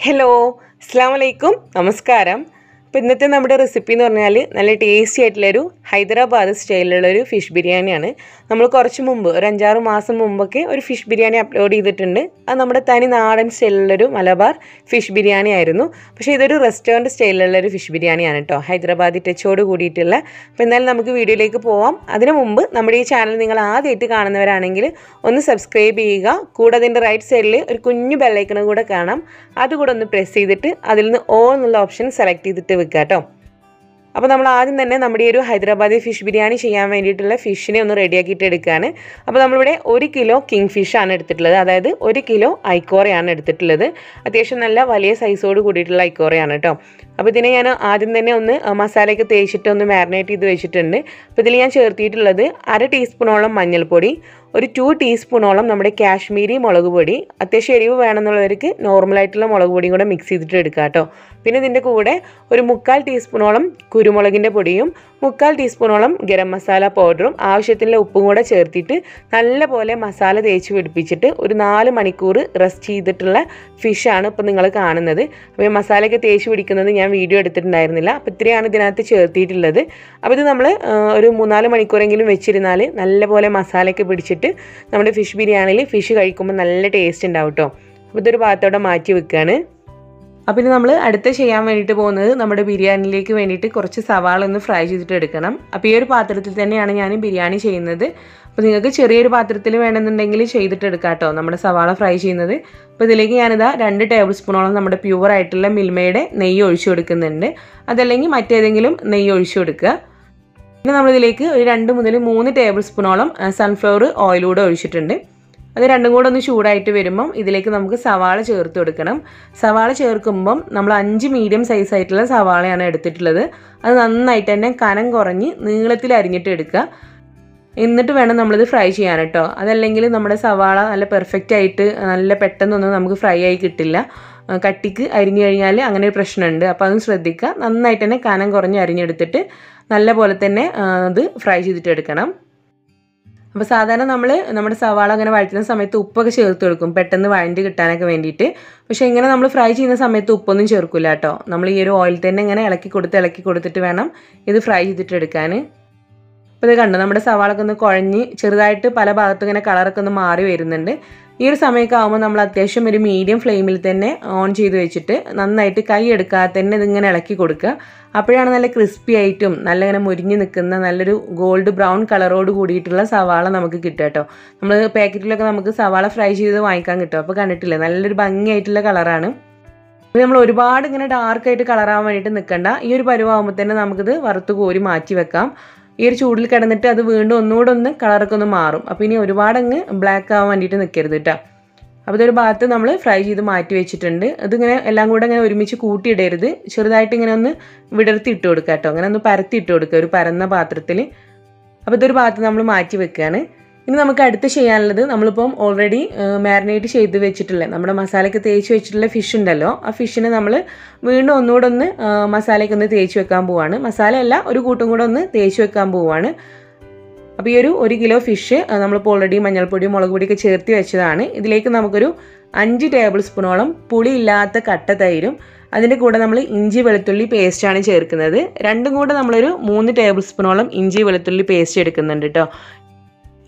Hello അസ്സലാമു അലൈക്കും നമസ്കാരം. അപ്പോൾ ഇന്നത്തെ നമ്മുടെ റെസിപ്പി എന്ന് പറഞ്ഞാൽ നല്ല ടേസ്റ്റി ആയിട്ടുള്ളൊരു ഹൈദരാബാദ് സ്റ്റൈലിലുള്ളൊരു ഫിഷ് ബിരിയാണിയാണ്. നമ്മൾ കുറച്ച് മുമ്പ് ഒരു 5-6 മാസം മുമ്പൊക്കെ ഒരു ഫിഷ് ബിരിയാണി അപ്ലോഡ് ചെയ്തിട്ടുണ്ട്. അത് നമ്മുടെ തനി നാടൻ സ്റ്റൈലിലുള്ളൊരു മലബാർ ഫിഷ് ബിരിയാണി ആയിരുന്നു. പക്ഷേ ഇതൊരു റെസ്റ്റോറൻറ്റ് സ്റ്റൈലിലുള്ളൊരു ഫിഷ് ബിരിയാണിയാണ് കേട്ടോ, ഹൈദരാബാദി ടച്ചോട് കൂടിയിട്ടുള്ള. അപ്പോൾ എന്നാലും നമുക്ക് വീഡിയോയിലേക്ക് പോവാം. അതിനു മുമ്പ് നമ്മുടെ ഈ ചാനൽ നിങ്ങൾ ആദ്യമായിട്ട് കാണുന്നവരാണെങ്കിൽ ഒന്ന് സബ്സ്ക്രൈബ് ചെയ്യുക. കൂടെ അതിൻ്റെ റൈറ്റ് സൈഡിൽ ഒരു കുഞ്ഞു ബെല്ലൈക്കണും കൂടെ കാണാം. അതുകൂടെ ഒന്ന് പ്രസ് ചെയ്തിട്ട് അതിൽ നിന്ന് ഓൾ എന്നുള്ള ഓപ്ഷൻ സെലക്ട് ചെയ്തിട്ട് വെക്കുക കേട്ടോ. അപ്പോൾ നമ്മൾ ആദ്യം തന്നെ നമ്മുടെ ഈ ഒരു ഹൈദരാബാദി ഫിഷ് ബിരിയാണി ചെയ്യാൻ വേണ്ടിയിട്ടുള്ള ഫിഷിനെ ഒന്ന് റെഡിയാക്കിയിട്ട് എടുക്കുകയാണ്. അപ്പോൾ നമ്മളിവിടെ 1 കിലോ കിങ് ഫിഷാണ് എടുത്തിട്ടുള്ളത്, അതായത് 1 കിലോ ഐക്കോറയാണ് എടുത്തിട്ടുള്ളത്. അത്യാവശ്യം നല്ല വലിയ സൈസോട് കൂടിയിട്ടുള്ള ഐക്കോറയാണ് കേട്ടോ. അപ്പോൾ ഇതിനെ ഞാൻ ആദ്യം തന്നെ ഒന്ന് മസാലയൊക്കെ തേച്ചിട്ട് ഒന്ന് മാരിനേറ്റ് ചെയ്ത് വെച്ചിട്ടുണ്ട്. അപ്പോൾ ഇതിൽ ഞാൻ ചേർത്തിട്ടുള്ളത് 1/2 ടീസ്പൂണോളം മഞ്ഞൾപ്പൊടി, ഒരു 2 ടീസ്പൂണോളം നമ്മുടെ കാശ്മീരി മുളക് പൊടി, അത്യാവശ്യം എരിവ് വേണമെന്നുള്ളവർക്ക് നോർമലായിട്ടുള്ള മുളക് പൊടിയും കൂടെ മിക്സ് ചെയ്തിട്ട് എടുക്കുക കേട്ടോ. പിന്നെ ഇതിൻ്റെ കൂടെ ഒരു 3/4 ടീസ്പൂണോളം കുരുമുളകിൻ്റെ പൊടിയും 3/4 ടീസ്പൂണോളം ഗരം മസാല പൗഡറും ആവശ്യത്തിനുള്ള ഉപ്പും കൂടെ ചേർത്തിട്ട് നല്ലപോലെ മസാല തേച്ച് പിടിപ്പിച്ചിട്ട് ഒരു 4 മണിക്കൂർ റെസ്റ്റ് ചെയ്തിട്ടുള്ള ഫിഷാണ് ഇപ്പോൾ നിങ്ങൾ കാണുന്നത്. അപ്പോൾ ഈ മസാലയൊക്കെ തേച്ച് പിടിക്കുന്നത് ഞാൻ വീഡിയോ എടുത്തിട്ടുണ്ടായിരുന്നില്ല. അപ്പോൾ ഇത്രയാണ് ഇതിനകത്ത് ചേർത്തിട്ടുള്ളത്. അപ്പോൾ ഇത് നമ്മൾ ഒരു 3-4 മണിക്കൂറെങ്കിലും വെച്ചിരുന്നാൽ നല്ലപോലെ മസാലയൊക്കെ പിടിച്ചിട്ട് നമ്മുടെ ഫിഷ് ബിരിയാണിയിൽ ഫിഷ് കഴിക്കുമ്പോൾ നല്ല ടേസ്റ്റ് ഉണ്ടാവും കേട്ടോ. അപ്പോൾ ഇതൊരു ഭാഗത്തോടെ മാറ്റി വെക്കുകയാണ്. അപ്പോൾ ഇനി നമ്മൾ അടുത്ത് ചെയ്യാൻ വേണ്ടിയിട്ട് പോകുന്നത് നമ്മുടെ ബിരിയാണിയിലേക്ക് വേണ്ടിയിട്ട് കുറച്ച് സവാള ഒന്ന് ഫ്രൈ ചെയ്തിട്ട് എടുക്കണം. അപ്പോൾ ഈ ഒരു പാത്രത്തിൽ തന്നെയാണ് ഞാൻ ബിരിയാണി ചെയ്യുന്നത്. അപ്പോൾ നിങ്ങൾക്ക് ചെറിയൊരു പാത്രത്തിൽ വേണമെന്നുണ്ടെങ്കിൽ ചെയ്തിട്ട് എടുക്കാം കേട്ടോ നമ്മുടെ സവാള ഫ്രൈ ചെയ്യുന്നത്. അപ്പോൾ ഇതിലേക്ക് ഞാനിതാ 2 ടേബിൾ സ്പൂണോളം നമ്മുടെ പ്യുവർ ആയിട്ടുള്ള മിൽമയുടെ നെയ്യ് ഒഴിച്ചു കൊടുക്കുന്നുണ്ട്. അതല്ലെങ്കിൽ മറ്റേതെങ്കിലും നെയ്യ് ഒഴിച്ചു കൊടുക്കുക. പിന്നെ നമ്മളിതിലേക്ക് ഒരു 2 മുതൽ 3 ടേബിൾ സ്പൂണോളം സൺഫ്ലവർ ഓയിലൂടെ ഒഴിച്ചിട്ടുണ്ട്. അത് രണ്ടും കൂടെ ഒന്ന് ചൂടായിട്ട് വരുമ്പം ഇതിലേക്ക് നമുക്ക് സവാള ചേർത്ത് കൊടുക്കണം. സവാള ചേർക്കുമ്പം നമ്മൾ 5 മീഡിയം സൈസ് ആയിട്ടുള്ള സവാളയാണ് എടുത്തിട്ടുള്ളത്. അത് നന്നായിട്ട് തന്നെ കനം കുറഞ്ഞ് നീളത്തിൽ അരിഞ്ഞിട്ട് എടുക്കുക. എന്നിട്ട് വേണം നമ്മളിത് ഫ്രൈ ചെയ്യാൻ കേട്ടോ. അതല്ലെങ്കിൽ നമ്മുടെ സവാള നല്ല പെർഫെക്റ്റ് ആയിട്ട് നല്ല പെട്ടെന്നൊന്നും നമുക്ക് ഫ്രൈ ആയി കിട്ടില്ല. കട്ടിക്ക് അരിഞ്ഞു കഴിഞ്ഞാൽ അങ്ങനെ ഒരു പ്രശ്നമുണ്ട്. അപ്പോൾ അതും ശ്രദ്ധിക്കുക. നന്നായിട്ട് തന്നെ കനം കുറഞ്ഞ് അരിഞ്ഞെടുത്തിട്ട് നല്ല പോലെ തന്നെ അത് ഫ്രൈ ചെയ്തിട്ട് എടുക്കണം. അപ്പോൾ സാധാരണ നമ്മുടെ സവാള അങ്ങനെ വഴറ്റുന്ന സമയത്ത് ഉപ്പൊക്കെ ചേർത്ത് കൊടുക്കും പെട്ടെന്ന് വഴണ്ടി കിട്ടാനൊക്കെ വേണ്ടിയിട്ട്. പക്ഷേ ഇങ്ങനെ നമ്മൾ ഫ്രൈ ചെയ്യുന്ന സമയത്ത് ഉപ്പൊന്നും ചേർക്കില്ല കേട്ടോ. നമ്മൾ ഈ ഒരു ഓയിൽ തന്നെ ഇങ്ങനെ ഇളക്കി കൊടുത്തിട്ട് വേണം ഇത് ഫ്രൈ ചെയ്തിട്ട് എടുക്കാൻ. അപ്പോൾ ഇത് കണ്ടോ, നമ്മുടെ സവാളൊക്കെ ഒന്ന് കുഴഞ്ഞ് ചെറുതായിട്ട് പല ഭാഗത്തും ഇങ്ങനെ കളറൊക്കെ ഒന്ന് മാറി വരുന്നുണ്ട്. ഈ ഒരു സമയമൊക്കെ ആകുമ്പോൾ നമ്മൾ അത്യാവശ്യം ഒരു മീഡിയം ഫ്ലെയിമിൽ തന്നെ ഓൺ ചെയ്ത് വെച്ചിട്ട് നന്നായിട്ട് കൈ എടുക്കാതെ തന്നെ ഇതിങ്ങനെ ഇളക്കി കൊടുക്കുക. അപ്പോഴാണ് നല്ല ക്രിസ്പി ആയിട്ടും നല്ല ഇങ്ങനെ മുരിഞ്ഞ് നിൽക്കുന്ന നല്ലൊരു ഗോൾഡ് ബ്രൗൺ കളറോട് കൂടിയിട്ടുള്ള സവാള നമുക്ക് കിട്ടുക കേട്ടോ. നമ്മൾ പാക്കറ്റിലൊക്കെ നമുക്ക് സവാള ഫ്രൈ ചെയ്ത് വാങ്ങിക്കാൻ കിട്ടും. അപ്പോൾ കണ്ടിട്ടില്ലേ, നല്ലൊരു ഭംഗിയായിട്ടുള്ള കളറാണ്. അപ്പോൾ നമ്മൾ ഒരുപാട് ഇങ്ങനെ ഡാർക്കായിട്ട് കളറാകാൻ വേണ്ടിയിട്ട് നിൽക്കണ്ട. ഈ ഒരു പരുവാകുമ്പോൾ തന്നെ നമുക്കിത് വറുത്ത് കോരി മാറ്റി വെക്കാം. ഈ ഒരു ചൂടിൽ കിടന്നിട്ട് അത് വീണ്ടും ഒന്നുകൂടെ ഒന്ന് കളറൊക്കെ ഒന്ന് മാറും. അപ്പോൾ ഇനി ഒരുപാടങ്ങ് ബ്ലാക്ക് ആവാൻ വേണ്ടിയിട്ട് നിൽക്കരുത് കേട്ടോ. അപ്പോൾ ഇതൊരു ഭാഗത്ത് നമ്മൾ ഫ്രൈ ചെയ്ത് മാറ്റി വെച്ചിട്ടുണ്ട്. അതിങ്ങനെ എല്ലാം കൂടെ ഇങ്ങനെ ഒരുമിച്ച് കൂട്ടിയിടരുത്. ചെറുതായിട്ട് ഇങ്ങനെ ഒന്ന് വിടർത്തി ഇട്ട് കൊടുക്കുക കേട്ടോ. അങ്ങനെ ഒന്ന് പരത്തി ഇട്ട് കൊടുക്കുക ഒരു പരന്ന പാത്രത്തിൽ. അപ്പോൾ ഇതൊരു ഭാഗത്ത് നമ്മൾ മാറ്റി വെക്കുകയാണ്. ഇനി നമുക്ക് അടുത്ത് ചെയ്യാനുള്ളത്, നമ്മളിപ്പം ഓൾറെഡി മാരിനേറ്റ് ചെയ്ത് വെച്ചിട്ടുള്ള നമ്മുടെ മസാലയ്ക്ക് തേച്ച് വെച്ചിട്ടുള്ള ഫിഷ് ഉണ്ടല്ലോ, ആ ഫിഷിനെ നമ്മൾ വീണ്ടും ഒന്നുകൂടെ ഒന്ന് മസാലയ്ക്ക് ഒന്ന് തേച്ച് വെക്കാൻ പോവുകയാണ്. മസാലയല്ല, ഒരു കൂട്ടും കൂടെ ഒന്ന് തേച്ച് വെക്കാൻ പോവുകയാണ്. അപ്പോൾ ഈ ഒരു 1 കിലോ ഫിഷ് നമ്മളിപ്പോൾ ഓൾറെഡി മഞ്ഞൾപ്പൊടിയും മുളക് പൊടിയൊക്കെ ചേർത്ത് വെച്ചതാണ്. ഇതിലേക്ക് നമുക്കൊരു 5 ടേബിൾ സ്പൂണോളം പുളിയില്ലാത്ത കട്ട തൈരും അതിൻ്റെ കൂടെ നമ്മൾ ഇഞ്ചി വെളുത്തുള്ളി പേസ്റ്റാണ് ചേർക്കുന്നത്. രണ്ടും കൂടെ നമ്മളൊരു 3 ടേബിൾ സ്പൂണോളം ഇഞ്ചി വെളുത്തുള്ളി പേസ്റ്റ് എടുക്കുന്നുണ്ട് കേട്ടോ.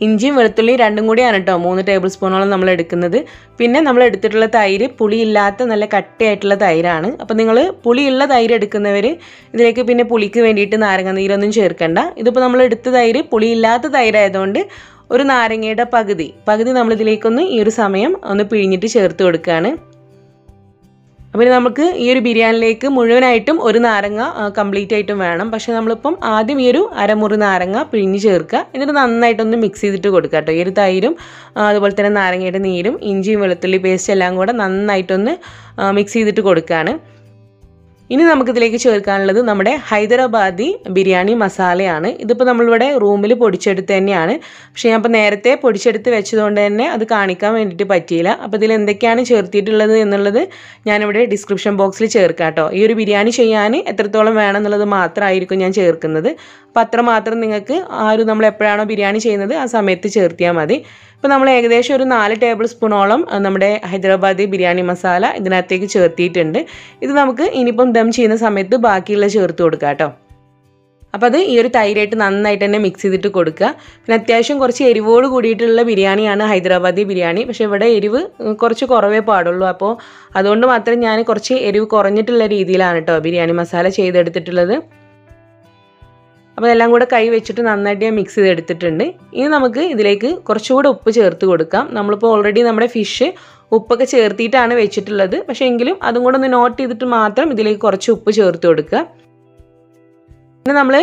ഇഞ്ചിയും വെളുത്തുള്ളിയും രണ്ടും കൂടിയാണ് കേട്ടോ 3 ടേബിൾ സ്പൂണോളം നമ്മൾ എടുക്കുന്നത്. പിന്നെ നമ്മൾ എടുത്തിട്ടുള്ള തൈര് പുളിയില്ലാത്ത നല്ല കട്ടയായിട്ടുള്ള തൈരാണ്. അപ്പോൾ നിങ്ങൾ പുളിയുള്ള തൈര് എടുക്കുന്നവർ ഇതിലേക്ക് പിന്നെ പുളിക്ക് വേണ്ടിയിട്ട് നാരങ്ങ നീരൊന്നും ചേർക്കണ്ട. ഇതിപ്പോൾ നമ്മൾ എടുത്ത തൈര് പുളിയില്ലാത്ത തൈരായതുകൊണ്ട് ഒരു നാരങ്ങയുടെ പകുതി നമ്മളിതിലേക്കൊന്ന് ഈ ഒരു സമയം ഒന്ന് പിഴിഞ്ഞിട്ട് ചേർത്ത് കൊടുക്കുകയാണ്. അപ്പോൾ നമുക്ക് ഈ ഒരു ബിരിയാണിയിലേക്ക് മുഴുവനായിട്ടും ഒരു നാരങ്ങ കംപ്ലീറ്റ് ആയിട്ടും വേണം. പക്ഷേ നമ്മളിപ്പം ആദ്യം ഈ ഒരു അരമുറി നാരങ്ങ പിഴിഞ്ഞ് ചേർക്കുക. എന്നിട്ട് നന്നായിട്ടൊന്ന് മിക്സ് ചെയ്തിട്ട് കൊടുക്കുക കേട്ടോ. ഈ ഒരു തൈരും അതുപോലെ തന്നെ നാരങ്ങയുടെ നീരും ഇഞ്ചിയും വെളുത്തുള്ളി പേസ്റ്റ് എല്ലാം കൂടെ നന്നായിട്ടൊന്ന് മിക്സ് ചെയ്തിട്ട് കൊടുക്കുകയാണ്. ഇനി നമുക്കിതിലേക്ക് ചേർക്കാനുള്ളത് നമ്മുടെ ഹൈദരാബാദി ബിരിയാണി മസാലയാണ്. ഇതിപ്പോൾ നമ്മളിവിടെ റൂമിൽ പൊടിച്ചെടുത്ത് തന്നെയാണ്. പക്ഷേ ഞാൻ ഇപ്പോൾ നേരത്തെ പൊടിച്ചെടുത്ത് വെച്ചതുകൊണ്ട് തന്നെ അത് കാണിക്കാൻ വേണ്ടിയിട്ട് പറ്റിയില്ല. അപ്പോൾ ഇതിൽ എന്തൊക്കെയാണ് ചേർത്തിട്ടുള്ളത് എന്നുള്ളത് ഞാനിവിടെ ഡിസ്ക്രിപ്ഷൻ ബോക്സിൽ ചേർക്കാം കേട്ടോ. ഈ ഒരു ബിരിയാണി ചെയ്യാൻ എത്രത്തോളം വേണം എന്നുള്ളത് മാത്രമായിരിക്കും ഞാൻ ചേർക്കുന്നത്. അപ്പോൾ അത്രമാത്രം നിങ്ങൾക്ക് നമ്മൾ എപ്പോഴാണോ ബിരിയാണി ചെയ്യുന്നത് ആ സമയത്ത് ചേർത്തിയാൽ മതി. ഇപ്പോൾ നമ്മൾ ഏകദേശം ഒരു 4 ടേബിൾ സ്പൂണോളം നമ്മുടെ ഹൈദരാബാദി ബിരിയാണി മസാല ഇതിനകത്തേക്ക് ചേർത്തിയിട്ടുണ്ട്. ഇത് നമുക്ക് ഇനിയിപ്പം ദം ചെയ്യുന്ന സമയത്ത് ബാക്കിയുള്ള ചേർത്ത് കൊടുക്കാം കേട്ടോ. അപ്പോൾ അത് ഈ ഒരു തൈരായിട്ട് നന്നായിട്ട് തന്നെ മിക്സ് ചെയ്തിട്ട് കൊടുക്കുക. പിന്നെ അത്യാവശ്യം കുറച്ച് എരിവോട് കൂടിയിട്ടുള്ള ബിരിയാണിയാണ് ഹൈദരാബാദി ബിരിയാണി. പക്ഷേ ഇവിടെ എരിവ് കുറച്ച് കുറവേ പാടുള്ളൂ. അപ്പോൾ അതുകൊണ്ട് മാത്രം ഞാൻ കുറച്ച് എരിവ് കുറഞ്ഞിട്ടുള്ള രീതിയിലാണ് കേട്ടോ ബിരിയാണി മസാല ചെയ്തെടുത്തിട്ടുള്ളത്. അപ്പോൾ എല്ലാം കൂടെ കൈ വെച്ചിട്ട് നന്നായിട്ട് ഞാൻ മിക്സ് ചെയ്തെടുത്തിട്ടുണ്ട്. ഇനി നമുക്ക് ഇതിലേക്ക് കുറച്ചുകൂടെ ഉപ്പ് ചേർത്ത് കൊടുക്കാം. നമ്മളിപ്പോൾ ഓൾറെഡി നമ്മുടെ ഫിഷ് ഉപ്പൊക്കെ ചേർത്തിയിട്ടാണ് വെച്ചിട്ടുള്ളത്. പക്ഷേ എങ്കിലും അതും കൂടെ ഒന്ന് നോട്ട് ചെയ്തിട്ട് മാത്രം ഇതിലേക്ക് കുറച്ച് ഉപ്പ് ചേർത്ത് കൊടുക്കുക. പിന്നെ നമ്മൾ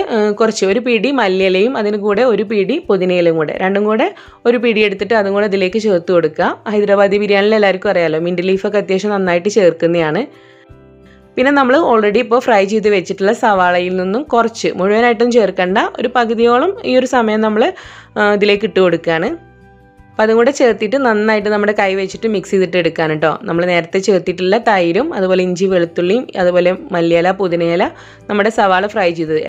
ഒരു പിടി മല്ലിയിലയും അതിന് കൂടെ ഒരു പിടി പുതിനയിലയും കൂടെ രണ്ടും കൂടെ ഒരു പിടി എടുത്തിട്ട് അതും കൂടെ ഇതിലേക്ക് ചേർത്ത് കൊടുക്കുക. ഹൈദരാബാദി ബിരിയാണിയിൽ എല്ലാവർക്കും അറിയാമല്ലോ, മിൻറ്റ് ലീഫൊക്കെ അത്യാവശ്യം നന്നായിട്ട് ചേർക്കുന്നതാണ്. പിന്നെ നമ്മൾ ഓൾറെഡി ഇപ്പോൾ ഫ്രൈ ചെയ്ത് വെച്ചിട്ടുള്ള സവാളയിൽ നിന്നും കുറച്ച്, മുഴുവനായിട്ടും ചേർക്കേണ്ട, ഒരു പകുതിയോളം ഈ ഒരു സമയം നമ്മൾ ഇതിലേക്ക് ഇട്ട് കൊടുക്കുകയാണ്. അപ്പോൾ അതും കൂടെ ചേർത്തിട്ട് നന്നായിട്ട് നമ്മുടെ കൈ വെച്ചിട്ട് മിക്സ് ചെയ്തിട്ട് എടുക്കാൻ കേട്ടോ. നമ്മൾ നേരത്തെ ചേർത്തിട്ടുള്ള തൈരും അതുപോലെ ഇഞ്ചി വെളുത്തുള്ളിയും അതുപോലെ മല്ലിയില പുതിനയില നമ്മുടെ സവാള ഫ്രൈ ചെയ്തത്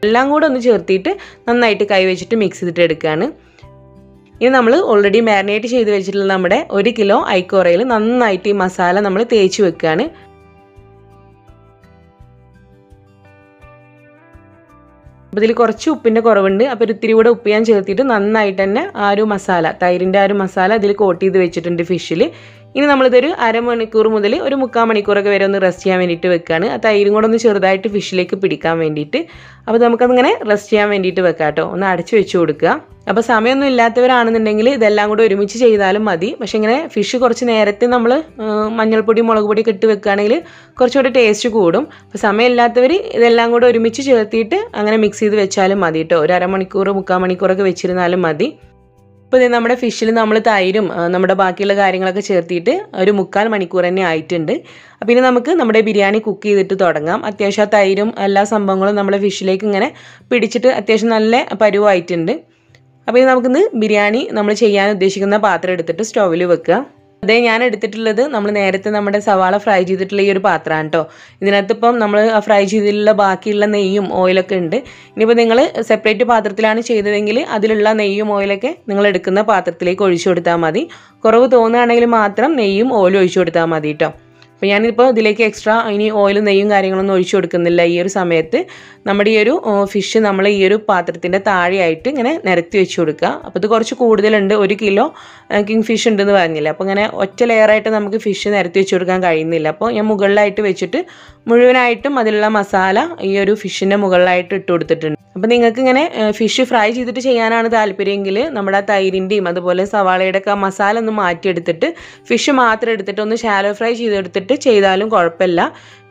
എല്ലാം കൂടെ ഒന്ന് ചേർത്തിട്ട് നന്നായിട്ട് കൈ വെച്ചിട്ട് മിക്സ് ചെയ്തിട്ട് എടുക്കുകയാണ്. ഇനി നമ്മൾ ഓൾറെഡി മാരിനേറ്റ് ചെയ്ത് വെച്ചിട്ടുള്ള നമ്മുടെ 1 കിലോ ഐക്കോറയിൽ നന്നായിട്ട് ഈ മസാല നമ്മൾ തേച്ച് വെക്കുകയാണ്. അപ്പോൾ ഇതിൽ കുറച്ച് ഉപ്പിൻ്റെ കുറവുണ്ട്. അപ്പോൾ ഒരു ഇത്തിരി കൂടെ ഉപ്പ് ഞാൻ ചേർത്തിട്ട് നന്നായിട്ട് തന്നെ ആ ഒരു മസാല, തൈരിൻ്റെ ആ ഒരു മസാല ഇതിൽ കോട്ട് ചെയ്ത് വെച്ചിട്ടുണ്ട് ഫിഷിൽ. ഇനി നമ്മളിതൊരു അരമണിക്കൂർ മുതൽ ഒരു 3/4 മണിക്കൂറൊക്കെ വരെ ഒന്ന് റെസ്റ്റ് ചെയ്യാൻ വേണ്ടിയിട്ട് വെക്കുകയാണ്. ആ തൈരും കൂടെ ഒന്ന് ചെറുതായിട്ട് ഫിഷിലേക്ക് പിടിക്കാൻ വേണ്ടിയിട്ട്. അപ്പോൾ നമുക്കതിങ്ങനെ റെസ്റ്റ് ചെയ്യാൻ വേണ്ടിയിട്ട് വെക്കാം കേട്ടോ. ഒന്ന് അടച്ചു വെച്ച് കൊടുക്കുക. അപ്പോൾ സമയമൊന്നും ഇല്ലാത്തവരാണെന്നുണ്ടെങ്കിൽ ഇതെല്ലാം കൂടെ ഒരുമിച്ച് ചെയ്താലും മതി. പക്ഷേ ഇങ്ങനെ ഫിഷ് കുറച്ച് നേരത്തെ നമ്മൾ മഞ്ഞൾപ്പൊടി മുളക് പൊടിയൊക്കെ ഇട്ട് വെക്കുകയാണെങ്കിൽ കുറച്ചുകൂടി ടേസ്റ്റ് കൂടും. അപ്പോൾ സമയമില്ലാത്തവർ ഇതെല്ലാം കൂടെ ഒരുമിച്ച് ചേർത്തിട്ട് അങ്ങനെ മിക്സ് ചെയ്ത് വെച്ചാലും മതി കേട്ടോ. ഒരു അരമണിക്കൂർ 3/4 മണിക്കൂറൊക്കെ വെച്ചിരുന്നാലും മതി. ഇപ്പോൾ ഇത് നമ്മുടെ ഫിഷിൽ നമ്മൾ തൈരും നമ്മുടെ ബാക്കിയുള്ള കാര്യങ്ങളൊക്കെ ചേർത്തിട്ട് ഒരു 3/4 മണിക്കൂർ തന്നെ ആയിട്ടുണ്ട്. അപ്പോൾ ഇനി നമുക്ക് നമ്മുടെ ബിരിയാണി കുക്ക് ചെയ്തിട്ട് തുടങ്ങാം. അത്യാവശ്യം ആ തൈരും എല്ലാ സംഭവങ്ങളും നമ്മുടെ ഫിഷിലേക്ക് ഇങ്ങനെ പിടിച്ചിട്ട് അത്യാവശ്യം നല്ല പരുവായിട്ടുണ്ട്. അപ്പോൾ ഇനി നമുക്കിന്ന് ബിരിയാണി നമ്മൾ ചെയ്യാൻ ഉദ്ദേശിക്കുന്ന പാത്രം എടുത്തിട്ട് സ്റ്റൗവിൽ വെക്കുക. അതേ ഞാൻ എടുത്തിട്ടുള്ളത് നമ്മൾ നേരത്തെ നമ്മുടെ സവാള ഫ്രൈ ചെയ്തിട്ടുള്ള ഈ ഒരു പാത്രമാണ് കേട്ടോ. ഇതിനകത്ത് ഇപ്പം നമ്മൾ ഫ്രൈ ചെയ്തിട്ടുള്ള ബാക്കിയുള്ള നെയ്യും ഓയിലൊക്കെ ഉണ്ട്. ഇനിയിപ്പോൾ നിങ്ങൾ സെപ്പറേറ്റ് പാത്രത്തിലാണ് ചെയ്തതെങ്കിൽ അതിലുള്ള നെയ്യും ഓയിലൊക്കെ നിങ്ങൾ എടുക്കുന്ന പാത്രത്തിലേക്ക് ഒഴിച്ചു കൊടുത്താൽ മതി. കുറവ് തോന്നുകയാണെങ്കിൽ മാത്രം നെയ്യും ഓയിലും ഒഴിച്ചു കൊടുത്താൽ മതി കേട്ടോ. അപ്പോൾ ഞാനിപ്പോൾ ഇതിലേക്ക് എക്സ്ട്രാ ഇനി ഓയിലും നെയ്യും കാര്യങ്ങളൊന്നും ഒഴിച്ചു കൊടുക്കുന്നില്ല. ഈ ഒരു സമയത്ത് നമ്മുടെ ഈ ഒരു ഫിഷ് നമ്മൾ ഈ ഒരു പാത്രത്തിൻ്റെ താഴെയായിട്ട് ഇങ്ങനെ നിരത്തി വെച്ച് കൊടുക്കുക. അപ്പോൾ ഇത് കുറച്ച് കൂടുതലുണ്ട്, 1 കിലോ കിങ് ഫിഷ് ഉണ്ടെന്ന് പറഞ്ഞില്ല. അപ്പോൾ ഇങ്ങനെ ഒറ്റ ലെയറായിട്ട് നമുക്ക് ഫിഷ് നിരത്തി വെച്ച് കൊടുക്കാൻ കഴിയുന്നില്ല. അപ്പോൾ ഞാൻ മുകളിലായിട്ട് വെച്ചിട്ട് മുഴുവനായിട്ടും അതിലുള്ള മസാല ഈ ഒരു ഫിഷിൻ്റെ മുകളിലായിട്ട് ഇട്ട് കൊടുത്തിട്ടുണ്ട്. അപ്പോൾ നിങ്ങൾക്ക് ഇങ്ങനെ ഫിഷ് ഫ്രൈ ചെയ്തിട്ട് ചെയ്യാനാണ് താല്പര്യമെങ്കിൽ നമ്മുടെ ആ തൈരിൻ്റെയും അതുപോലെ സവാളയുടെ ഒക്കെ മസാല ഒന്ന് മാറ്റിയെടുത്തിട്ട് ഫിഷ് മാത്രം എടുത്തിട്ട് ഒന്ന് ഷാലോ ഫ്രൈ ചെയ്തെടുത്തിട്ട് ചെയ്താലും കുഴപ്പമില്ല.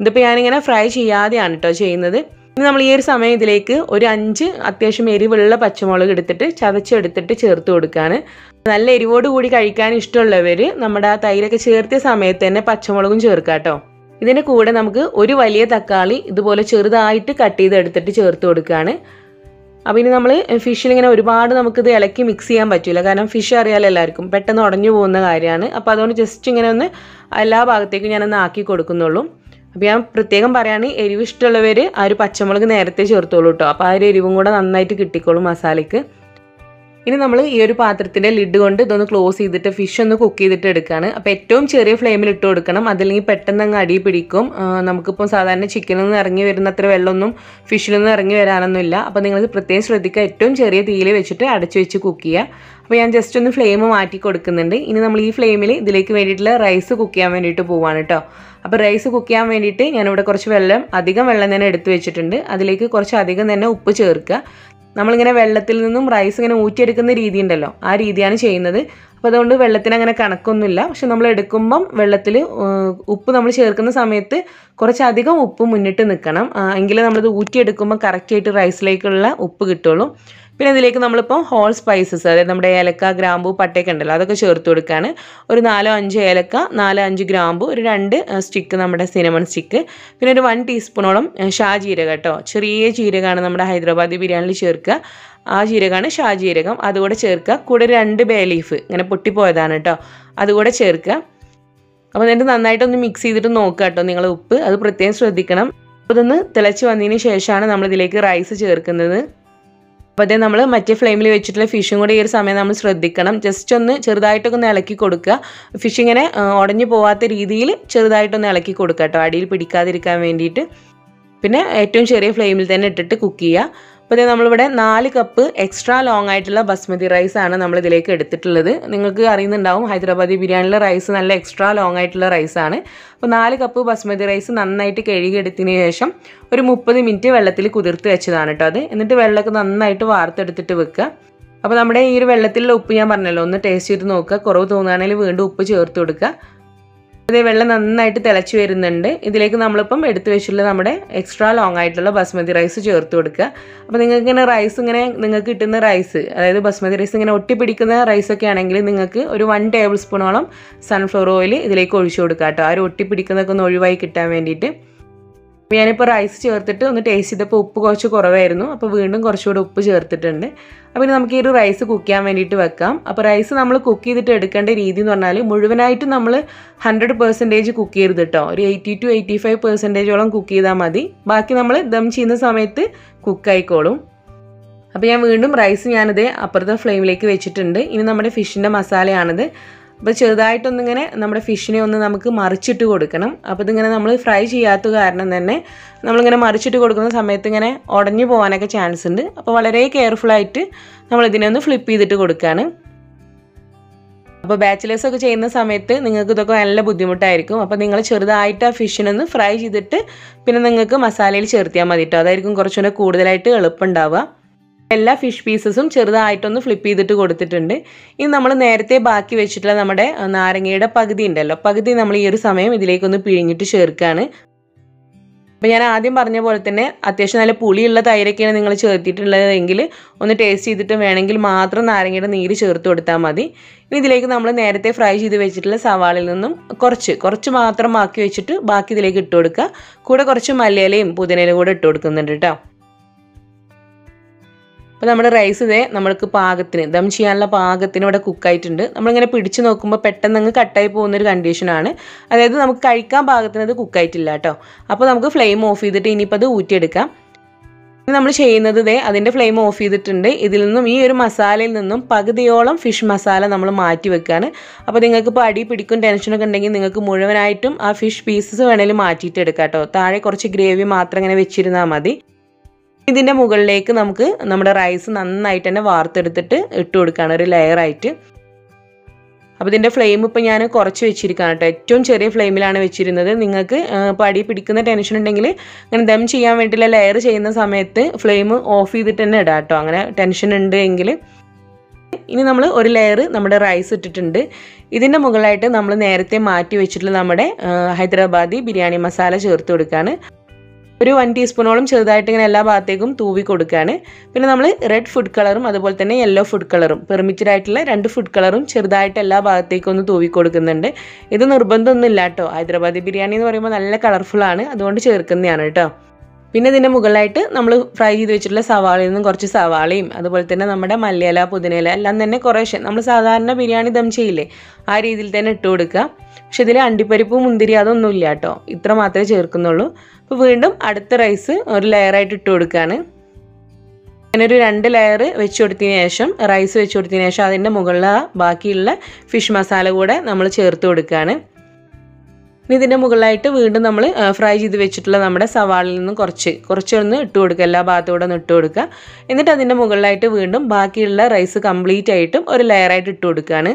ഇതിപ്പോൾ ഞാനിങ്ങനെ ഫ്രൈ ചെയ്യാതെയാണ് കേട്ടോ ചെയ്യുന്നത്. ഇനി നമ്മൾ ഈ ഒരു സമയം ഇതിലേക്ക് ഒരു 5 അത്യാവശ്യം എരിവുള്ള പച്ചമുളക് എടുത്തിട്ട് ചതച്ചെടുത്തിട്ട് ചേർത്ത് കൊടുക്കുകയാണ്. നല്ല എരിവോട് കൂടി കഴിക്കാൻ ഇഷ്ടമുള്ളവർ നമ്മുടെ ആ തൈരൊക്കെ ചേർത്തിയ സമയത്ത് തന്നെ പച്ചമുളകും ചേർക്കാം കേട്ടോ. ഇതിൻ്റെ കൂടെ നമുക്ക് ഒരു വലിയ തക്കാളി ഇതുപോലെ ചെറുതായിട്ട് കട്ട് ചെയ്തെടുത്തിട്ട് ചേർത്ത് കൊടുക്കുകയാണ്. അപ്പോൾ ഇനി നമ്മൾ ഫിഷിലിങ്ങനെ ഒരുപാട് നമുക്കിത് ഇളക്കി മിക്സ് ചെയ്യാൻ പറ്റില്ല. കാരണം ഫിഷ് അറിയാലോ എല്ലാവർക്കും പെട്ടെന്ന് ഉടഞ്ഞു പോകുന്ന കാര്യമാണ്. അപ്പോൾ അതുകൊണ്ട് ജസ്റ്റ് ഇങ്ങനെ ഒന്ന് എല്ലാ ഭാഗത്തേക്കും ഞാനൊന്ന് ആക്കി കൊടുക്കുന്നുള്ളൂ. അപ്പോൾ ഞാൻ പ്രത്യേകം പറയുകയാണ്, എരിവ് ഇഷ്ടമുള്ളവർ ആ ഒരു പച്ചമുളക് നേരത്തെ ചേർത്തോളൂ കേട്ടോ. അപ്പോൾ ആ ഒരു എരിവും കൂടെ നന്നായിട്ട് കിട്ടിക്കോളും മസാലയ്ക്ക്. ഇനി നമ്മൾ ഈ ഒരു പാത്രത്തിൻ്റെ ലിഡ് കൊണ്ട് ഇതൊന്ന് ക്ലോസ് ചെയ്തിട്ട് ഫിഷ് ഒന്ന് കുക്ക് ചെയ്തിട്ട് എടുക്കുകയാണ്. അപ്പോൾ ഏറ്റവും ചെറിയ ഫ്ലെയിമിൽ ഇട്ട് കൊടുക്കണം, അതല്ലെങ്കിൽ പെട്ടെന്ന് അങ്ങ് അടി പിടിക്കും. നമുക്കിപ്പോൾ സാധാരണ ചിക്കനിൽ നിന്ന് ഇറങ്ങി വരുന്ന അത്ര വെള്ളമൊന്നും ഫിഷിൽ നിന്ന് ഇറങ്ങി വരാനൊന്നുമില്ല. അപ്പോൾ നിങ്ങൾക്ക് പ്രത്യേകം ശ്രദ്ധിക്കുക, ഏറ്റവും ചെറിയ തീയിൽ വെച്ചിട്ട് അടച്ചു വെച്ച് കുക്ക് ചെയ്യുക. അപ്പോൾ ഞാൻ ജസ്റ്റ് ഒന്ന് ഫ്ലെയിം മാറ്റി കൊടുക്കുന്നുണ്ട്. ഇനി നമ്മൾ ഈ ഫ്ലെയിമിൽ ഇതിലേക്ക് വേണ്ടിയിട്ടുള്ള റൈസ് കുക്ക് ചെയ്യാൻ വേണ്ടിയിട്ട് പോവാണ് കേട്ടോ. അപ്പോൾ റൈസ് കുക്ക് ചെയ്യാൻ വേണ്ടിയിട്ട് ഞാനിവിടെ കുറച്ച് അധികം വെള്ളം തന്നെ എടുത്ത് വെച്ചിട്ടുണ്ട്. അതിലേക്ക് കുറച്ച് അധികം തന്നെ ഉപ്പ് ചേർക്കുക. നമ്മളിങ്ങനെ വെള്ളത്തിൽ നിന്നും റൈസ് ഇങ്ങനെ ഊറ്റിയെടുക്കുന്ന രീതി ഉണ്ടല്ലോ, ആ രീതിയാണ് ചെയ്യുന്നത്. അപ്പോൾ അതുകൊണ്ട് വെള്ളത്തിന് അങ്ങനെ കണക്കൊന്നുമില്ല. പക്ഷെ നമ്മൾ എടുക്കുമ്പം വെള്ളത്തിൽ ഉപ്പ് നമ്മൾ ചേർക്കുന്ന സമയത്ത് കുറച്ചധികം ഉപ്പ് മുന്നിട്ട് നിൽക്കണം, എങ്കിലേ നമ്മളിത് ഊറ്റിയെടുക്കുമ്പോൾ കറക്റ്റായിട്ട് റൈസിലേക്കുള്ള ഉപ്പ് കിട്ടുള്ളൂ. പിന്നെ ഇതിലേക്ക് നമ്മളിപ്പോൾ ഹോൾ സ്പൈസസ്, അതായത് നമ്മുടെ ഏലക്ക, ഗ്രാമ്പൂ, പട്ടയൊക്കെ ഉണ്ടല്ലോ, അതൊക്കെ ചേർത്ത് കൊടുക്കുകയാണ്. ഒരു 4-5 ഏലക്ക, 4-5 ഗ്രാമ്പൂ, ഒരു 2 സ്റ്റിക്ക് നമ്മുടെ സിനമൺ സ്റ്റിക്ക്, പിന്നെ ഒരു 1 ടീസ്പൂണോളം ഷാ ജീരകം കേട്ടോ. ചെറിയ ജീരകമാണ് നമ്മുടെ ഹൈദരാബാദി ബിരിയാണിയിൽ ചേർക്കുക. ആ ജീരകമാണ് ഷാ ജീരകം, അതുകൂടെ ചേർക്കുക. കൂടെ 2 ബേ ലീഫ് ഇങ്ങനെ പൊട്ടിപ്പോയതാണ് കേട്ടോ, അതുകൂടെ ചേർക്കുക. അപ്പോൾ എന്നിട്ട് നന്നായിട്ടൊന്ന് മിക്സ് ചെയ്തിട്ട് നോക്കുക കേട്ടോ നിങ്ങൾ ഉപ്പ്, അത് പ്രത്യേകം ശ്രദ്ധിക്കണം. അപ്പോൾ ഇതൊന്ന് തിളച്ച് വന്നതിന് ശേഷമാണ് നമ്മളിതിലേക്ക് റൈസ് ചേർക്കുന്നത്. അപ്പോൾ അതേ നമ്മൾ മറ്റേ ഫ്ലെയിമിൽ വെച്ചിട്ടുള്ള ഫിഷും കൂടെ ഈ ഒരു സമയം നമ്മൾ ശ്രദ്ധിക്കണം. ജസ്റ്റ് ഒന്ന് ചെറുതായിട്ടൊക്കെ ഒന്ന് ഇളക്കി കൊടുക്കുക. ഫിഷ് ഇങ്ങനെ ഉടഞ്ഞു പോകാത്ത രീതിയിൽ ചെറുതായിട്ടൊന്ന് ഇളക്കി കൊടുക്കുക കേട്ടോ, അടിയിൽ പിടിക്കാതിരിക്കാൻ വേണ്ടിയിട്ട്. പിന്നെ ഏറ്റവും ചെറിയ ഫ്ലെയിമിൽ തന്നെ ഇട്ടിട്ട് കുക്ക് ചെയ്യുക. അപ്പോൾ നമ്മളിവിടെ 4 കപ്പ് എക്സ്ട്രാ ലോങ് ആയിട്ടുള്ള ബസ്മതി റൈസാണ് നമ്മളിതിലേക്ക് എടുത്തിട്ടുള്ളത്. നിങ്ങൾക്ക് അറിയുന്നുണ്ടാവും ഹൈദരാബാദി ബിരിയാണിയിലെ റൈസ് നല്ല എക്സ്ട്രാ ലോങ് ആയിട്ടുള്ള റൈസാണ്. അപ്പോൾ 4 കപ്പ് ബസ്മതി റൈസ് നന്നായിട്ട് കഴുകിയെടുത്തതിന് ശേഷം ഒരു 30 മിനിറ്റ് വെള്ളത്തിൽ കുതിർത്ത് വെച്ചതാണ് കേട്ടോ അത്. എന്നിട്ട് വെള്ളമൊക്കെ നന്നായിട്ട് വാർത്തെടുത്തിട്ട് വെക്കുക. അപ്പോൾ നമ്മുടെ ഈ ഒരു വെള്ളത്തിലുള്ള ഉപ്പ് ഞാൻ പറഞ്ഞല്ലോ, ഒന്ന് ടേസ്റ്റ് ചെയ്ത് നോക്കുക. കുറവ് തോന്നുകയാണെങ്കിൽ വീണ്ടും ഉപ്പ് ചേർത്ത് കൊടുക്കുക. അതേ വെള്ളം നന്നായിട്ട് തിളച്ച് വരുന്നുണ്ട്. ഇതിലേക്ക് നമ്മളിപ്പം എടുത്തു വെച്ചിട്ടുള്ള നമ്മുടെ എക്സ്ട്രാ ലോങ് ആയിട്ടുള്ള ബസ്മതി റൈസ് ചേർത്ത് കൊടുക്കുക. അപ്പോൾ നിങ്ങൾക്ക് ഇങ്ങനെ റൈസ് ഇങ്ങനെ നിങ്ങൾക്ക് കിട്ടുന്ന റൈസ്, അതായത് ബസ്മതി റൈസ് ഇങ്ങനെ ഒട്ടിപ്പിടിക്കുന്ന റൈസൊക്കെ ആണെങ്കിൽ നിങ്ങൾക്ക് ഒരു 1 ടേബിൾ സ്പൂണോളം സൺഫ്ലവർ ഓയിൽ ഇതിലേക്ക് ഒഴിച്ചു കൊടുക്കുക കേട്ടോ, ആ ഒരു ഒട്ടിപ്പിടിക്കുന്നതൊക്കെ ഒന്ന് ഒഴിവായി കിട്ടാൻ വേണ്ടിയിട്ട്. അപ്പോൾ ഞാനിപ്പോൾ റൈസ് ചേർത്തിട്ട് ഒന്ന് ടേസ്റ്റ് ചെയ്തപ്പോൾ ഉപ്പ് കുറച്ച് കുറവായിരുന്നു, അപ്പോൾ വീണ്ടും കുറച്ചുകൂടെ ഉപ്പ് ചേർത്തിട്ടുണ്ട്. അപ്പോൾ നമുക്ക് ഈ ഒരു റൈസ് കുക്ക് ചെയ്യാൻ വേണ്ടിയിട്ട് വെക്കാം. അപ്പോൾ റൈസ് നമ്മൾ കുക്ക് ചെയ്തിട്ട് എടുക്കേണ്ട രീതി എന്ന് പറഞ്ഞാൽ മുഴുവനായിട്ട് നമ്മൾ 100% കുക്ക് ചെയ്യരുത് കേട്ടോ, ഒരു 80 to 85% കുക്ക് ചെയ്താൽ മതി. ബാക്കി നമ്മൾ ദം ചെയ്യുന്ന സമയത്ത് കുക്കായിക്കോളും. അപ്പോൾ ഞാൻ വീണ്ടും റൈസ് ഞാനിത് അപ്പുറത്തെ ഫ്ലെയിമിലേക്ക് വെച്ചിട്ടുണ്ട്. ഇനി നമ്മുടെ ഫിഷിൻ്റെ മസാലയാണിത്. അപ്പോൾ ചെറുതായിട്ടൊന്നിങ്ങനെ നമ്മുടെ ഫിഷിനെ ഒന്ന് നമുക്ക് മറിച്ചിട്ട് കൊടുക്കണം. അപ്പോൾ ഇതിങ്ങനെ നമ്മൾ ഫ്രൈ ചെയ്യാത്ത കാരണം തന്നെ നമ്മളിങ്ങനെ മറിച്ചിട്ട് കൊടുക്കുന്ന സമയത്ത് ഇങ്ങനെ ഉടഞ്ഞു പോകാനൊക്കെ ചാൻസ് ഉണ്ട്. അപ്പോൾ വളരെ കെയർഫുള്ളായിട്ട് നമ്മളിതിനെ ഒന്ന് ഫ്ലിപ്പ് ചെയ്തിട്ട് കൊടുക്കുകയാണ്. അപ്പോൾ ബാച്ചിലേഴ്സൊക്കെ ചെയ്യുന്ന സമയത്ത് നിങ്ങൾക്ക് ഇതൊക്കെ നല്ല ബുദ്ധിമുട്ടായിരിക്കും. അപ്പോൾ നിങ്ങൾ ചെറുതായിട്ട് ആ ഫിഷിനൊന്ന് ഫ്രൈ ചെയ്തിട്ട് പിന്നെ നിങ്ങൾക്ക് മസാലയിൽ ചേർത്തിയാൽ മതി കേട്ടോ, അതായിരിക്കും കുറച്ചുകൂടെ കൂടുതലായിട്ട് എളുപ്പമുണ്ടാവുക. എല്ലാ ഫിഷ് പീസസും ചെറുതായിട്ടൊന്ന് ഫ്ലിപ്പ് ചെയ്തിട്ട് കൊടുത്തിട്ടുണ്ട്. ഇനി നമ്മൾ നേരത്തെ ബാക്കി വെച്ചിട്ടുള്ള നമ്മുടെ നാരങ്ങയുടെ പകുതി ഉണ്ടല്ലോ, പകുതി നമ്മൾ ഈ ഒരു സമയം ഇതിലേക്കൊന്ന് പിഴിഞ്ഞിട്ട് ചേർക്കുകയാണ്. അപ്പോൾ ഞാൻ ആദ്യം പറഞ്ഞ പോലെ തന്നെ അത്യാവശ്യം നല്ല പുളിയുള്ള തൈരൊക്കെയാണ് നിങ്ങൾ ചേർത്തിട്ടുള്ളതെങ്കിൽ ഒന്ന് ടേസ്റ്റ് ചെയ്തിട്ട് വേണമെങ്കിൽ മാത്രം നാരങ്ങയുടെ നീര് ചേർത്ത് കൊടുത്താൽ മതി. ഇനി ഇതിലേക്ക് നമ്മൾ നേരത്തെ ഫ്രൈ ചെയ്ത് വെച്ചിട്ടുള്ള സവാളയിൽ നിന്നും കുറച്ച് മാത്രം ബാക്കി വെച്ചിട്ട് ബാക്കി ഇതിലേക്ക് ഇട്ട് കൊടുക്കുക. കൂടെ കുറച്ച് മല്ലിയിലയും പുതിനയിലയും കൂടെ ഇട്ട് കൊടുക്കുന്നുണ്ട് കേട്ടോ. അപ്പോൾ നമ്മുടെ റൈസ് ഇതേ നമ്മൾക്ക് പാകത്തിന് ദം ചെയ്യാനുള്ള പാകത്തിന് ഇവിടെ കുക്കായിട്ടുണ്ട്. നമ്മളിങ്ങനെ പിടിച്ച് നോക്കുമ്പോൾ പെട്ടെന്ന് അങ്ങ് കട്ടായി പോകുന്നൊരു കണ്ടീഷനാണ്, അതായത് നമുക്ക് കഴിക്കാൻ പാകത്തിന് അത് കുക്കായിട്ടില്ല കേട്ടോ. അപ്പോൾ നമുക്ക് ഫ്ലെയിം ഓഫ് ചെയ്തിട്ട് ഇനിയിപ്പോൾ അത് ഊറ്റിയെടുക്കാം. ഇനി നമ്മൾ ചെയ്യുന്നത് ഇതേ അതിൻ്റെ ഫ്ലെയിം ഓഫ് ചെയ്തിട്ടുണ്ട്. ഇതിൽ നിന്നും ഈ ഒരു മസാലയിൽ നിന്നും പകുതിയോളം ഫിഷ് മസാല നമ്മൾ മാറ്റി വെക്കുകയാണ്. അപ്പോൾ നിങ്ങൾക്ക് ഇപ്പോൾ അടി പിടിക്കും ടെൻഷനൊക്കെ ഉണ്ടെങ്കിൽ നിങ്ങൾക്ക് മുഴുവനായിട്ടും ആ ഫിഷ് പീസസ് വേണമെങ്കിൽ മാറ്റിയിട്ട് എടുക്കാം കേട്ടോ. താഴെ കുറച്ച് ഗ്രേവി മാത്രം ഇങ്ങനെ വെച്ചിരുന്നാൽ മതി. ഇതിൻ്റെ മുകളിലേക്ക് നമുക്ക് നമ്മുടെ റൈസ് നന്നായിട്ട് തന്നെ വാർത്തെടുത്തിട്ട് ഇട്ട് കൊടുക്കുകയാണ് ഒരു ലെയറായിട്ട്. അപ്പോൾ ഇതിൻ്റെ ഫ്ലെയിം ഇപ്പോൾ ഞാൻ കുറച്ച് വെച്ചിരിക്കുകയാണ് കേട്ടോ, ഏറ്റവും ചെറിയ ഫ്ലെയിമിലാണ് വെച്ചിരുന്നത്. നിങ്ങൾക്ക് പടി പിടിക്കുന്ന ടെൻഷൻ ഉണ്ടെങ്കിൽ അങ്ങനെ ദം ചെയ്യാൻ വേണ്ടിയുള്ള ലെയർ ചെയ്യുന്ന സമയത്ത് ഫ്ലെയിം ഓഫ് ചെയ്തിട്ട് തന്നെ ഇടാം കേട്ടോ, അങ്ങനെ ടെൻഷൻ ഉണ്ട് എങ്കിൽ. ഇനി നമ്മൾ ഒരു ലെയർ നമ്മുടെ റൈസ് ഇട്ടിട്ടുണ്ട്. ഇതിൻ്റെ മുകളിലായിട്ട് നമ്മൾ നേരത്തെ മാറ്റി വെച്ചിട്ടുള്ള നമ്മുടെ ഹൈദരാബാദി ബിരിയാണി മസാല ചേർത്ത് കൊടുക്കുകയാണ്. ഒരു 1 ടീസ്പൂണോളം ചെറുതായിട്ട് ഇങ്ങനെ എല്ലാ ഭാഗത്തേക്കും തൂവി കൊടുക്കുകയാണ്. പിന്നെ നമ്മൾ റെഡ് ഫുഡ് കളറും അതുപോലെ തന്നെ യെല്ലോ ഫുഡ് കളറും പെർമിറ്റഡ് ആയിട്ടുള്ള 2 ഫുഡ് കളറും ചെറുതായിട്ട് എല്ലാ ഭാഗത്തേക്കും ഒന്ന് തൂവി കൊടുക്കുന്നുണ്ട്. ഇത് നിർബന്ധമൊന്നുമില്ല കേട്ടോ, ഹൈദരാബാദി ബിരിയാണി എന്ന് പറയുമ്പോൾ നല്ല കളർഫുള്ളാണ്, അതുകൊണ്ട് ചേർക്കുന്നതാണ് കേട്ടോ. പിന്നെ ഇതിൻ്റെ മുകളിലായിട്ട് നമ്മൾ ഫ്രൈ ചെയ്ത് വെച്ചിട്ടുള്ള സവാളയിൽ നിന്നും കുറച്ച് സവാളയും അതുപോലെ തന്നെ നമ്മുടെ മല്ലിയില പുതിനയില എല്ലാം തന്നെ കുറേശ്ശെ നമ്മൾ സാധാരണ ബിരിയാണി ദം ചെയ്യില്ലേ ആ രീതിയിൽ തന്നെ ഇട്ട് കൊടുക്കുക. പക്ഷെ ഇതിൽ അണ്ടിപ്പരിപ്പ് മുന്തിരി അതൊന്നും ഇല്ല കേട്ടോ, ഇത്ര മാത്രമേ ചേർക്കുന്നുള്ളൂ. അപ്പോൾ വീണ്ടും അടുത്ത റൈസ് ഒരു ലെയറായിട്ട് ഇട്ട് കൊടുക്കുകയാണ്. അങ്ങനെ ഒരു 2 ലെയർ വെച്ച് കൊടുത്തതിന് ശേഷം റൈസ് വെച്ച് കൊടുത്തതിന് ശേഷം അതിൻ്റെ മുകളിൽ ബാക്കിയുള്ള ഫിഷ് മസാല കൂടെ നമ്മൾ ചേർത്ത് കൊടുക്കുകയാണ്. ഇനി ഇതിൻ്റെ മുകളിലായിട്ട് വീണ്ടും നമ്മൾ ഫ്രൈ ചെയ്ത് വെച്ചിട്ടുള്ള നമ്മുടെ സവാളിൽ നിന്നും കുറച്ചൊന്ന് ഇട്ട് കൊടുക്കുക, എല്ലാ ഭാഗത്തൂടെ ഒന്ന് ഇട്ട് കൊടുക്കുക. എന്നിട്ട് അതിൻ്റെ മുകളിലായിട്ട് വീണ്ടും ബാക്കിയുള്ള റൈസ് കംപ്ലീറ്റ് ആയിട്ടും ഒരു ലെയറായിട്ട് ഇട്ട് കൊടുക്കുകയാണ്.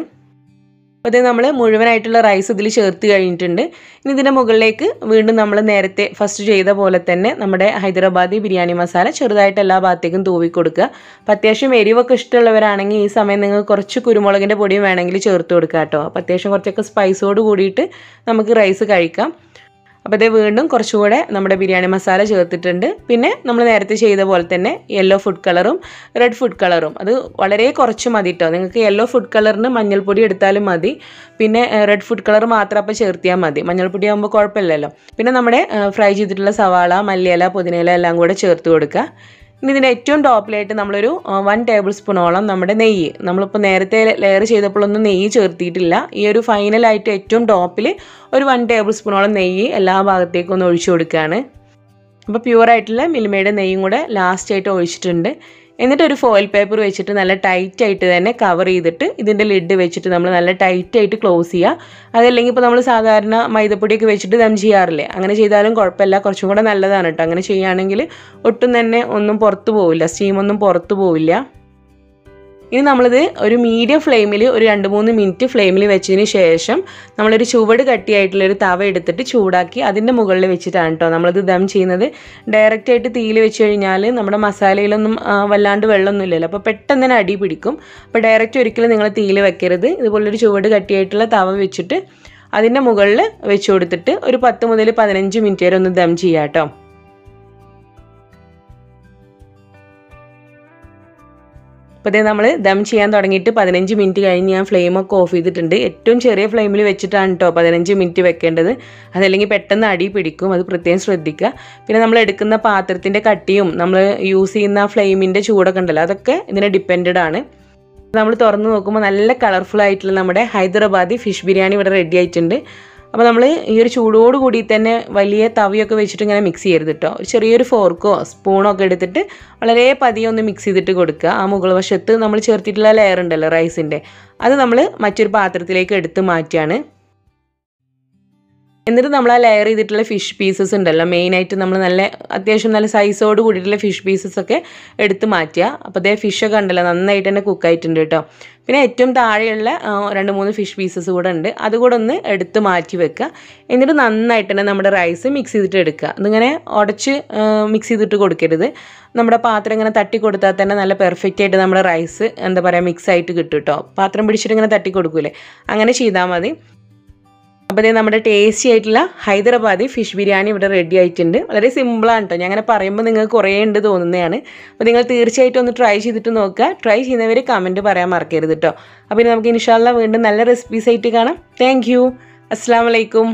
അപ്പോൾ ഇത് നമ്മൾ മുഴുവനായിട്ടുള്ള റൈസ് ഇതിൽ ചേർത്ത് കഴിഞ്ഞിട്ടുണ്ട്. ഇനി ഇതിൻ്റെ മുകളിലേക്ക് വീണ്ടും നമ്മൾ നേരത്തെ ഫസ്റ്റ് ചെയ്ത പോലെ തന്നെ നമ്മുടെ ഹൈദരാബാദി ബിരിയാണി മസാല ചെറുതായിട്ട് എല്ലാ ഭാഗത്തേക്കും തൂവി കൊടുക്കുക. അപ്പോൾ അത്യാവശ്യം എരിവൊക്കെ ഇഷ്ടമുള്ളവരാണെങ്കിൽ ഈ സമയം നിങ്ങൾക്ക് കുറച്ച് കുരുമുളകിൻ്റെ പൊടിയും വേണമെങ്കിൽ ചേർത്ത് കൊടുക്കുക കേട്ടോ. അപ്പോൾ അത്യാവശ്യം കുറച്ചൊക്കെ സ്പൈസോട് കൂടിയിട്ട് നമുക്ക് റൈസ് കഴിക്കാം. അപ്പോൾ ഇത് വീണ്ടും കുറച്ചുകൂടെ നമ്മുടെ ബിരിയാണി മസാല ചേർത്തിട്ടുണ്ട്. പിന്നെ നമ്മൾ നേരത്തെ ചെയ്ത പോലെ തന്നെ യെല്ലോ ഫുഡ് കളറും റെഡ് ഫുഡ് കളറും അത് വളരെ കുറച്ച് മതി കേട്ടോ. നിങ്ങൾക്ക് യെല്ലോ ഫുഡ് കളറിന് മഞ്ഞൾപ്പൊടി എടുത്താലും മതി, പിന്നെ റെഡ് ഫുഡ് കളർ മാത്രം അപ്പോൾ ചേർത്തിയാൽ മതി. മഞ്ഞൾപ്പൊടി ആകുമ്പോൾ കുഴപ്പമില്ലല്ലോ. പിന്നെ നമ്മുടെ ഫ്രൈ ചെയ്തിട്ടുള്ള സവാള, മല്ലിയില, പുതിനയില എല്ലാം കൂടെ ചേർത്ത് കൊടുക്കുക. ഇനി ഇതിൻ്റെ ഏറ്റവും ടോപ്പിലായിട്ട് നമ്മളൊരു 1 ടേബിൾ സ്പൂണോളം നമ്മുടെ നെയ്യ്, നമ്മളിപ്പോൾ നേരത്തെ ലെയർ ചെയ്തപ്പോഴൊന്നും നെയ്യ് ചേർത്തിയിട്ടില്ല. ഈ ഒരു ഫൈനലായിട്ട് ഏറ്റവും ടോപ്പിൽ ഒരു 1 ടേബിൾ സ്പൂണോളം നെയ്യ് എല്ലാ ഭാഗത്തേക്കും ഒന്ന് ഒഴിച്ചു കൊടുക്കുകയാണ്. അപ്പോൾ പ്യുവറായിട്ടുള്ള മിൽമയുടെ നെയ്യും കൂടെ ലാസ്റ്റായിട്ട് ഒഴിച്ചിട്ടുണ്ട്. എന്നിട്ട് ഒരു ഫോയിൽ പേപ്പർ വെച്ചിട്ട് നല്ല ടൈറ്റായിട്ട് തന്നെ കവർ ചെയ്തിട്ട് ഇതിൻ്റെ ലിഡ് വെച്ചിട്ട് നമ്മൾ നല്ല ടൈറ്റായിട്ട് ക്ലോസ് ചെയ്യുക. അതല്ലെങ്കിൽ ഇപ്പോൾ നമ്മൾ സാധാരണ മൈദപ്പൊടിയൊക്കെ വെച്ചിട്ട് ദം ചെയ്യാറില്ലേ, അങ്ങനെ ചെയ്താലും കുഴപ്പമില്ല, കുറച്ചും കൂടെ നല്ലതാണ് കേട്ടോ. അങ്ങനെ ചെയ്യുകയാണെങ്കിൽ ഒട്ടും തന്നെ ഒന്നും പുറത്തു പോവില്ല, സ്റ്റീമൊന്നും പുറത്തു പോവില്ല. ഇനി നമ്മളിത് ഒരു മീഡിയം ഫ്ലെയിമിൽ ഒരു 2-3 മിനിറ്റ് ഫ്ലെയിമിൽ വെച്ചതിന് ശേഷം നമ്മളൊരു ചുവട് കട്ടിയായിട്ടുള്ളൊരു തവ എടുത്തിട്ട് ചൂടാക്കി അതിൻ്റെ മുകളിൽ വെച്ചിട്ടാണ് കേട്ടോ നമ്മളിത് ദം ചെയ്യുന്നത്. ഡയറക്റ്റായിട്ട് തീയിൽ വെച്ച് കഴിഞ്ഞാൽ നമ്മുടെ മസാലയിലൊന്നും വല്ലാണ്ട് വെള്ളമൊന്നും ഇല്ലല്ലോ, അപ്പോൾ പെട്ടെന്ന് തന്നെ അടി പിടിക്കും. അപ്പോൾ ഡയറക്റ്റ് ഒരിക്കലും നിങ്ങൾ തീയിൽ വെക്കരുത്. ഇതുപോലൊരു ചുവട് കട്ടിയായിട്ടുള്ള തവ വെച്ചിട്ട് അതിൻ്റെ മുകളിൽ വെച്ച് കൊടുത്തിട്ട് ഒരു 10 മുതൽ 15 മിനിറ്റ് വരെ ഒന്ന് ദം ചെയ്യാം കേട്ടോ. അപ്പോൾ ഇതേ നമ്മൾ ദം ചെയ്യാൻ തുടങ്ങിയിട്ട് 15 മിനിറ്റ് കഴിഞ്ഞ് ഞാൻ ഫ്ലെയിമൊക്കെ ഓഫ് ചെയ്തിട്ടുണ്ട്. ഏറ്റവും ചെറിയ ഫ്ലെയിമിൽ വെച്ചിട്ടാണ് കേട്ടോ 15 മിനിറ്റ് വെക്കേണ്ടത്. അതല്ലെങ്കിൽ പെട്ടെന്ന് അടി പിടിക്കും, അത് പ്രത്യേകം ശ്രദ്ധിക്കുക. പിന്നെ നമ്മൾ എടുക്കുന്ന പാത്രത്തിൻ്റെ കട്ടിയും നമ്മൾ യൂസ് ചെയ്യുന്ന ഫ്ലെയിമിൻ്റെ ചൂടൊക്കെ ഉണ്ടല്ലോ, അതൊക്കെ ഇതിനെ ഡിപ്പെൻഡഡ് ആണ്. നമ്മൾ തുറന്ന് നോക്കുമ്പോൾ നല്ല കളർഫുൾ ആയിട്ടുള്ള നമ്മുടെ ഹൈദരാബാദി ഫിഷ് ബിരിയാണി ഇവിടെ റെഡി ആയിട്ടുണ്ട്. അപ്പോൾ നമ്മൾ ഈ ഒരു ചൂടോട് കൂടി തന്നെ വലിയ തവിയൊക്കെ വെച്ചിട്ട് ഇങ്ങനെ മിക്സ് ചെയ്യരുത് കേട്ടോ. ചെറിയൊരു ഫോർക്കോ സ്പൂണോ ഒക്കെ എടുത്തിട്ട് വളരെ പതിയെ ഒന്ന് മിക്സ് ചെയ്തിട്ട് കൊടുക്കുക. ആ മുകൾ വശത്ത് നമ്മൾ ചേർത്തിട്ടുള്ള ലെയർ ഉണ്ടല്ലോ റൈസിൻ്റെ, അത് നമ്മൾ മറ്റൊരു പാത്രത്തിലേക്ക് എടുത്ത് മാറ്റിയാണ്. എന്നിട്ട് നമ്മൾ ആ ലെയർ ചെയ്തിട്ടുള്ള ഫിഷ് പീസസ് ഉണ്ടല്ലോ, മെയിനായിട്ട് നമ്മൾ അത്യാവശ്യം നല്ല സൈസോട് കൂടിയിട്ടുള്ള ഫിഷ് പീസസ് ഒക്കെ എടുത്ത് മാറ്റുക. അപ്പോൾ അതേ ഫിഷൊക്കെ ഉണ്ടല്ലോ നന്നായിട്ട് തന്നെ കുക്കായിട്ടുണ്ട് കേട്ടോ. പിന്നെ ഏറ്റവും താഴെയുള്ള 2-3 ഫിഷ് പീസസ് കൂടെ ഉണ്ട്, അതുകൂടെ ഒന്ന് എടുത്ത് മാറ്റി വെക്കുക. എന്നിട്ട് നന്നായിട്ട് തന്നെ നമ്മുടെ റൈസ് മിക്സ് ചെയ്തിട്ട് എടുക്കുക. അതിങ്ങനെ ഉടച്ച് മിക്സ് ചെയ്തിട്ട് കൊടുക്കരുത്. നമ്മുടെ പാത്രം ഇങ്ങനെ തട്ടി കൊടുത്താൽ തന്നെ നല്ല പെർഫെക്റ്റ് ആയിട്ട് നമ്മുടെ റൈസ് എന്താ പറയുക മിക്സ് ആയിട്ട് കിട്ടും കേട്ടോ. പാത്രം പിടിച്ചിട്ട് ഇങ്ങനെ തട്ടി കൊടുക്കൂലേ, അങ്ങനെ ചെയ്താൽ മതി. അപ്പോൾ ഇതേ നമ്മുടെ ടേസ്റ്റി ആയിട്ടുള്ള ഹൈദരാബാദി ഫിഷ് ബിരിയാണി ഇവിടെ റെഡി ആയിട്ടുണ്ട്. വളരെ സിമ്പിളാണ് കേട്ടോ. ഞാൻ അങ്ങനെ പറയുമ്പോൾ നിങ്ങൾക്ക് കുറേ ഉണ്ട് തോന്നുന്നതാണ്. അപ്പോൾ നിങ്ങൾ തീർച്ചയായിട്ടും ഒന്ന് ട്രൈ ചെയ്തിട്ട് നോക്കുക. ട്രൈ ചെയ്യുന്നവർ കമൻറ്റ് പറയാൻ മറക്കരുത് കേട്ടോ. അപ്പോൾ ഇനി നമുക്ക് ഇൻഷാ അല്ലാഹ് വീണ്ടും നല്ല റെസിപ്പീസ് ആയിട്ട് കാണാം. Thank you. അസ്സലാമു അലൈക്കും.